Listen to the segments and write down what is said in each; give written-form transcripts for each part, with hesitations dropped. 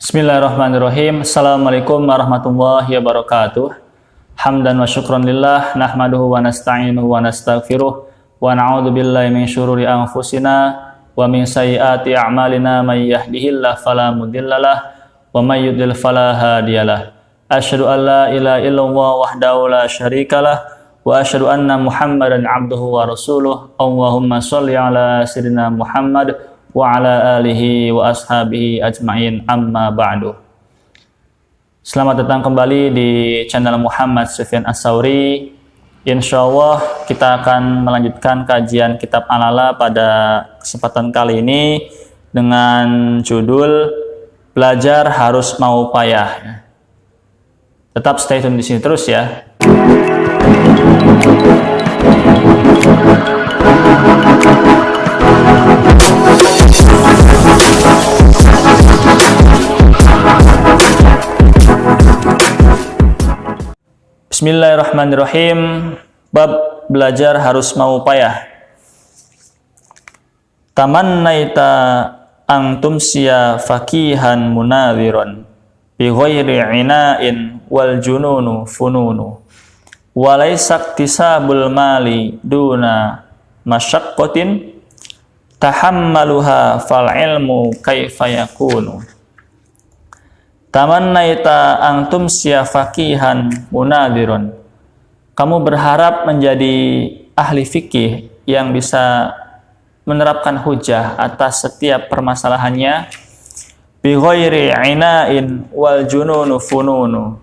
Bismillahirrahmanirrahim. Assalamualaikum warahmatullahi wabarakatuh. Hamdan wa syukran lillah, nahmaduhu wa nasta'inuhu wa nastaghfiruh, wa na'udzu billahi min syururi anfusina wa min sayyiati a'malina, may yahdihillahu fala mudhillalah wa may yudlil fala hadiyalah. Asyhadu an la ilaha illallah wahdahu la syarikalah wa asyhadu anna Muhammadan 'abduhu wa rasuluh. Allahumma shalli ala sayyidina Muhammad wa ala alihi wa ashabihi ajma'in, amma ba'du. Selamat datang kembali di channel Muhammad Sufyan Ats-Tsauri. Insyaallah kita akan melanjutkan kajian kitab Al-A'la pada kesempatan kali ini dengan judul Belajar Harus Mau Payah. Tetap stay tune di sini terus ya. Bismillahirrahmanirrahim. Bab belajar harus mau payah. Tamannaita ang tumsiya faqihan munadhiran bi ghairi ina'in wal jununu fununu wa laysa iktisabul mali duna masyaqqatin tahammaluha fal ilmu kaifa yakunu. Tamannaita ang tumsiya faqihan munadhiran. Kamu berharap menjadi ahli fikih yang bisa menerapkan hujah atas setiap permasalahannya. Bi ghairi ina'in wal jununu fununu.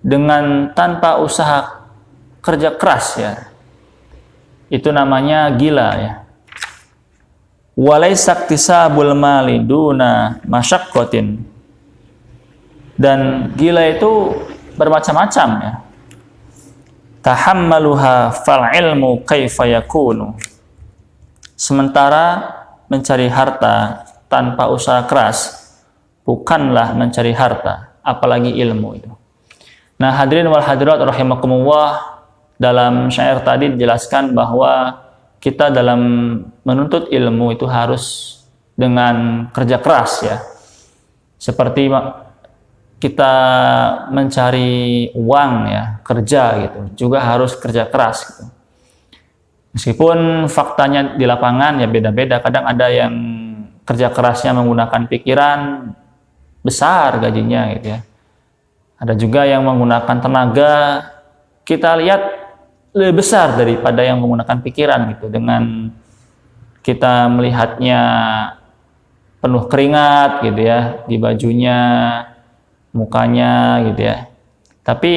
Dengan tanpa usaha kerja keras ya. Itu namanya gila ya. Walaysa iktisabul mali duna masyaqqatin. Dan gila itu bermacam-macam ya. Tahammaluha fal ilmu kaifa yakunu. Sementara mencari harta tanpa usaha keras bukanlah mencari harta, apalagi ilmu itu. Nah, hadirin wal hadirat rahimakumullah, dalam syair tadi dijelaskan bahwa kita dalam menuntut ilmu itu harus dengan kerja keras ya. Seperti kita mencari uang ya, kerja gitu, juga harus kerja keras gitu. Meskipun faktanya di lapangan ya beda-beda, kadang ada yang kerja kerasnya menggunakan pikiran, besar gajinya gitu ya. Ada juga yang menggunakan tenaga, kita lihat lebih besar daripada yang menggunakan pikiran gitu, dengan kita melihatnya penuh keringat gitu ya, di bajunya, mukanya gitu ya, tapi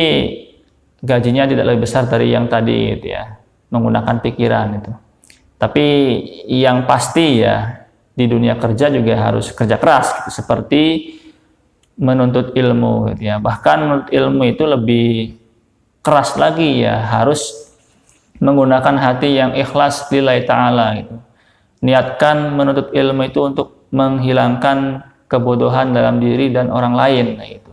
gajinya tidak lebih besar dari yang tadi gitu ya, menggunakan pikiran itu. Tapi yang pasti ya, di dunia kerja juga harus kerja keras gitu, seperti menuntut ilmu gitu ya. Bahkan menuntut ilmu itu lebih keras lagi ya, harus menggunakan hati yang ikhlas lillahi ta'ala gitu. Niatkan menuntut ilmu itu untuk menghilangkan kebodohan dalam diri dan orang lain gitu.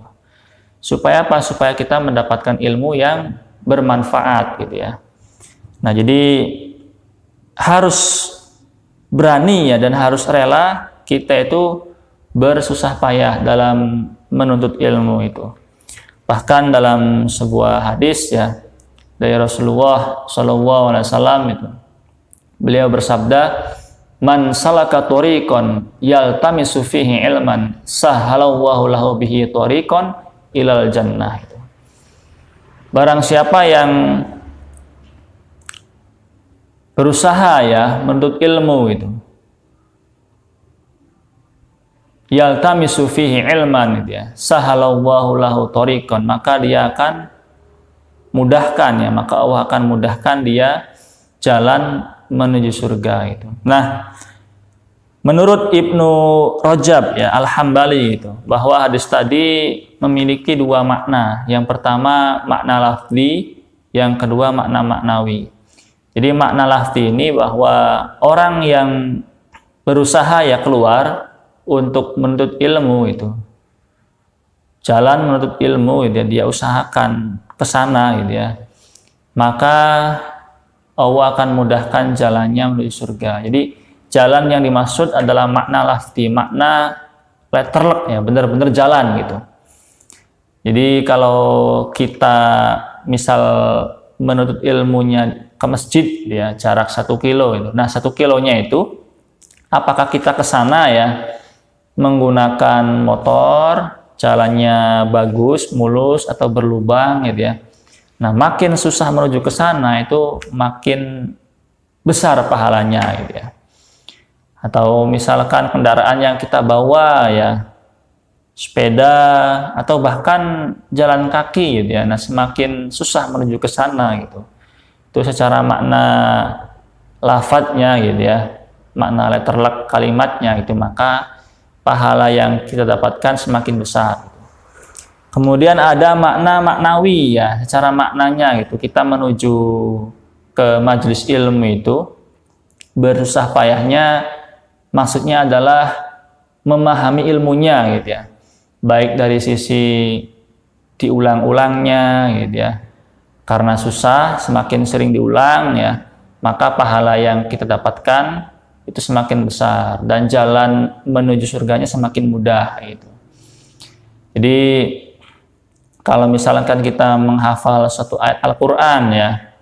Supaya apa? Supaya kita mendapatkan ilmu yang bermanfaat gitu ya. Nah, jadi harus berani ya, dan harus rela kita itu bersusah payah dalam menuntut ilmu itu. Bahkan dalam sebuah hadis ya dari Rasulullah SAW itu, beliau bersabda, man salaka tariqan yaltamisu fihi ilman sahhalallahu lahu bihi tariqan ilal jannah. Barang siapa yang berusaha ya menuntut ilmu itu, yaltamisu fihi ilman gitu ya, sahhalallahu lahu tariqan, maka dia akan mudahkan ya, maka Allah akan mudahkan dia jalan menuju surga itu. Nah, menurut Ibnu Rajab ya Al-Hambali itu, bahwa hadis tadi memiliki dua makna. Yang pertama makna lafzi, yang kedua makna maknawi. Jadi makna lafzi ini bahwa orang yang berusaha ya keluar untuk menuntut ilmu itu, jalan menuntut ilmu gitu ya, dia usahakan ke sana gitu ya, maka Allah akan mudahkan jalannya menuju surga. Jadi jalan yang dimaksud adalah makna lafzi, makna letterlek ya, benar-benar jalan gitu. Jadi kalau kita misal menuntut ilmunya ke masjid ya, jarak 1 kilo itu. Nah, 1 kilonya itu apakah kita ke sana ya menggunakan motor, jalannya bagus, mulus atau berlubang gitu ya. Nah, makin susah menuju ke sana itu makin besar pahalanya gitu ya. Atau misalkan kendaraan yang kita bawa ya, sepeda atau bahkan jalan kaki gitu ya. Nah, semakin susah menuju ke sana gitu. Itu secara makna lafadznya gitu ya, makna letterlek kalimatnya gitu, maka pahala yang kita dapatkan semakin besar. Kemudian ada makna maknawi ya, secara maknanya gitu. Kita menuju ke majelis ilmu itu bersusah payahnya, maksudnya adalah memahami ilmunya gitu ya. Baik dari sisi diulang-ulangnya gitu ya. Karena susah, semakin sering diulang ya, maka pahala yang kita dapatkan itu semakin besar dan jalan menuju surganya semakin mudah gitu. Jadi kalau misalkan kita menghafal satu ayat Al-Quran ya,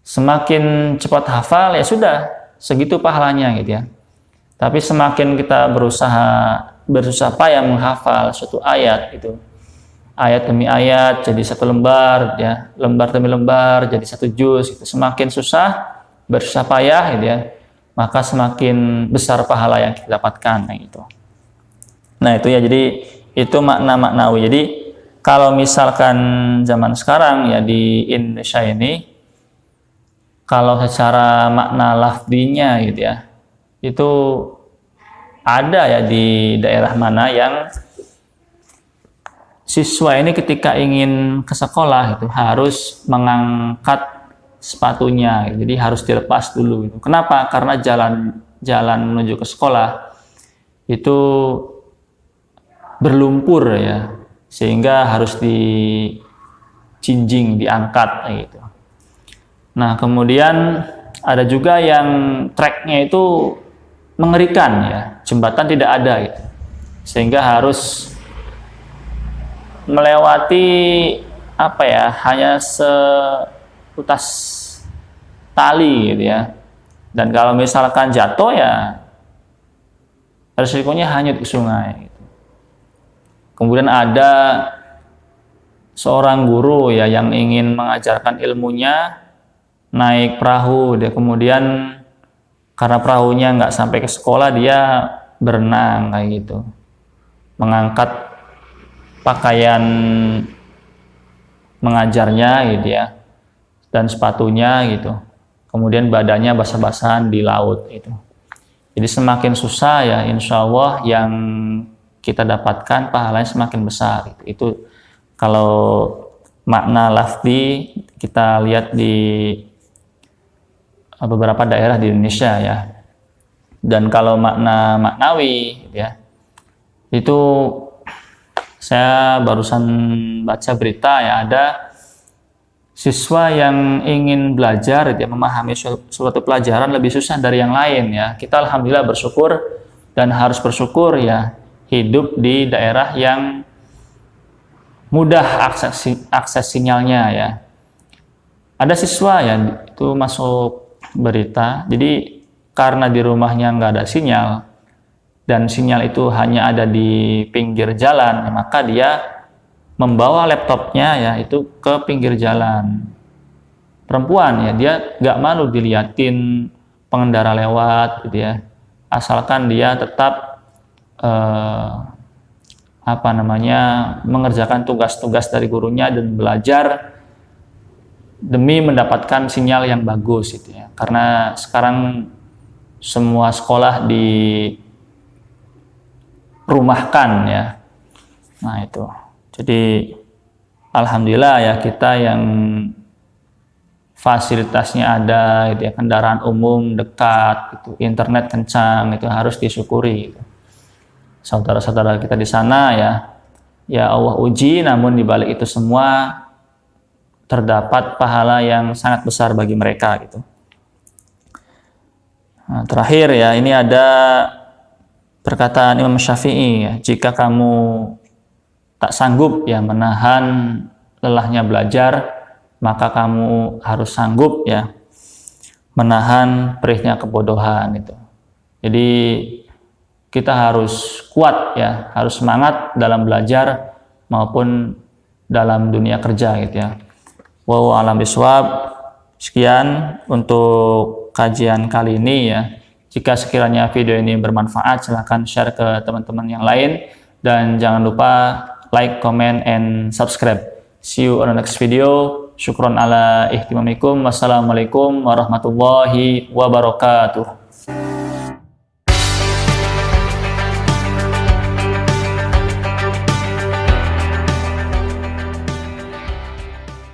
semakin cepat hafal ya sudah, segitu pahalanya gitu ya. Tapi semakin kita berusaha payah menghafal suatu ayat itu, ayat demi ayat jadi satu lembar ya, lembar demi lembar jadi satu juz itu, semakin susah berusaha payah gitu ya, maka semakin besar pahala yang kita dapatkan gitu. Nah itu ya, jadi itu makna maknawi. Jadi kalau misalkan zaman sekarang ya di Indonesia ini, kalau secara makna lafdinya gitu ya, itu ada ya di daerah mana yang siswa ini ketika ingin ke sekolah itu harus mengangkat sepatunya, jadi harus dilepas dulu gitu. Kenapa? Karena jalan menuju ke sekolah itu berlumpur ya, sehingga harus dijinjing, diangkat gitu. Nah, kemudian ada juga yang treknya itu mengerikan ya, jembatan tidak ada gitu. Sehingga harus melewati apa ya, hanya seutas tali gitu ya. Dan kalau misalkan jatuh ya resikonya hanyut ke sungai gitu. Kemudian ada seorang guru ya yang ingin mengajarkan ilmunya, naik perahu, dia kemudian karena perahunya nggak sampai ke sekolah, dia berenang kayak gitu, mengangkat pakaian mengajarnya gitu ya, dan sepatunya gitu, kemudian badannya basah-basahan di laut itu. Jadi semakin susah ya, insya Allah yang kita dapatkan pahalanya semakin besar. Itu kalau makna lafzi kita lihat di beberapa daerah di Indonesia ya. Dan kalau makna maknawi ya, itu saya barusan baca berita ya, ada siswa yang ingin belajar ya, memahami suatu pelajaran lebih susah dari yang lain ya. Kita alhamdulillah bersyukur dan harus bersyukur ya, hidup di daerah yang mudah akses sinyalnya ya. Ada siswa ya itu masuk berita, jadi karena di rumahnya nggak ada sinyal dan sinyal itu hanya ada di pinggir jalan, maka dia membawa laptopnya ya itu ke pinggir jalan. Perempuan ya, dia nggak malu diliatin pengendara lewat gitu ya, asalkan dia tetap mengerjakan tugas-tugas dari gurunya dan belajar demi mendapatkan sinyal yang bagus gitu ya. Karena sekarang semua sekolah dirumahkan ya. Nah itu. Jadi alhamdulillah ya, kita yang fasilitasnya ada gitu ya, kendaraan umum dekat gitu, internet kencang, itu harus disyukuri gitu. Saudara-saudara kita di sana ya Allah uji, namun di balik itu semua terdapat pahala yang sangat besar bagi mereka gitu. Nah, terakhir ya, ini ada perkataan Imam Syafi'i ya, jika kamu tak sanggup ya menahan lelahnya belajar, maka kamu harus sanggup ya menahan perihnya kebodohan gitu. Jadi kita harus kuat ya, harus semangat dalam belajar maupun dalam dunia kerja gitu ya. Wallahu a'lam bishawab. Sekian untuk kajian kali ini ya. Jika sekiranya video ini bermanfaat, silahkan share ke teman-teman yang lain dan jangan lupa like, comment, and subscribe. See you on the next video. Syukron ala ihtimamikum. Wassalamualaikum warahmatullahi wabarakatuh.